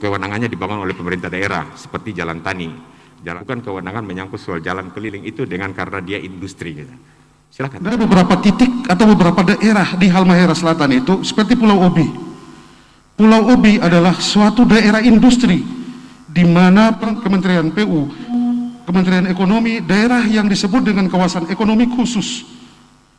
kewenangannya dibangun oleh pemerintah daerah seperti jalan tani. Bukan kewenangan menyangkut soal jalan keliling itu dengan karena dia industri gitu. Silakan. Ada beberapa titik atau beberapa daerah di Halmahera Selatan itu seperti Pulau Obi. Pulau Obi adalah suatu daerah industri di mana Kementerian PU, Kementerian Ekonomi, daerah yang disebut dengan kawasan ekonomi khusus,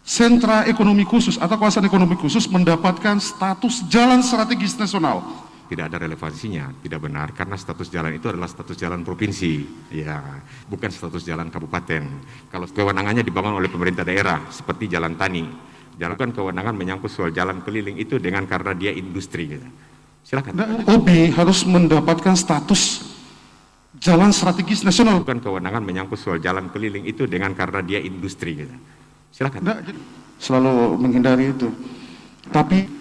sentra ekonomi khusus atau kawasan ekonomi khusus mendapatkan status jalan strategis nasional. Tidak ada relevansinya, tidak benar, karena status jalan itu adalah status jalan provinsi, ya, bukan status jalan kabupaten. Kalau kewenangannya dibangun oleh pemerintah daerah, seperti jalan tani, bukan kewenangan menyangkut soal jalan keliling itu dengan karena dia industri. Gitu. Silakan. OB harus mendapatkan status jalan strategis nasional. Bukan kewenangan menyangkut soal jalan keliling itu dengan karena dia industri. Gitu. Silakan. Selalu menghindari itu. Tapi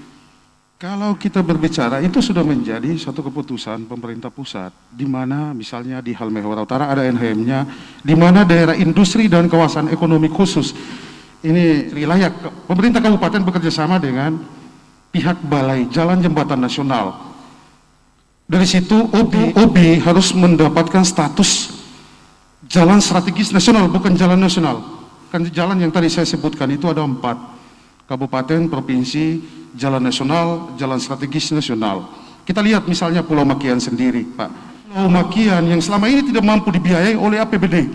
kalau kita berbicara, itu sudah menjadi satu keputusan pemerintah pusat, di mana misalnya di Halmahera Utara ada NHM-nya, di mana daerah industri dan kawasan ekonomi khusus. Ini wilayah pemerintah kabupaten bekerja sama dengan pihak Balai Jalan Jembatan Nasional. Dari situ OB harus mendapatkan status jalan strategis nasional, bukan jalan nasional. Kan jalan yang tadi saya sebutkan itu ada 4. Kabupaten, provinsi, jalan nasional, jalan strategis nasional. Kita lihat misalnya Pulau Makian sendiri, Pak. Pulau Makian yang selama ini tidak mampu dibiayai oleh APBD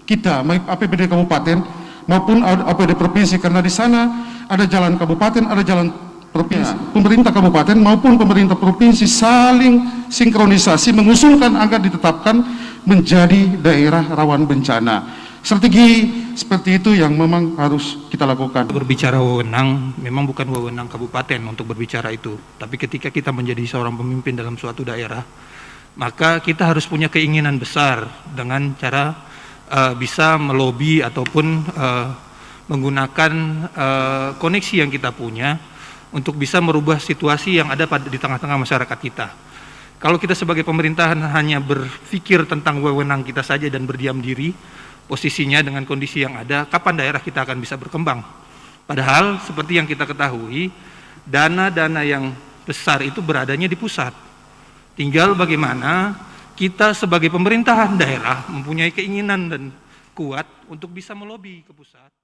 kita, baik APBD kabupaten maupun APBD provinsi, karena di sana ada jalan kabupaten, ada jalan provinsi. Pemerintah kabupaten maupun pemerintah provinsi saling sinkronisasi mengusulkan agar ditetapkan menjadi daerah rawan bencana. Strategi seperti itu yang memang harus kita lakukan. Berbicara wewenang, memang bukan wewenang kabupaten untuk berbicara itu. Tapi ketika kita menjadi seorang pemimpin dalam suatu daerah, maka kita harus punya keinginan besar dengan cara bisa melobi ataupun menggunakan koneksi yang kita punya untuk bisa merubah situasi yang ada di tengah-tengah masyarakat kita. Kalau kita sebagai pemerintahan hanya berpikir tentang wewenang kita saja dan berdiam diri, posisinya dengan kondisi yang ada, kapan daerah kita akan bisa berkembang? Padahal seperti yang kita ketahui, dana-dana yang besar itu beradanya di pusat. Tinggal bagaimana kita sebagai pemerintahan daerah mempunyai keinginan dan kuat untuk bisa melobi ke pusat.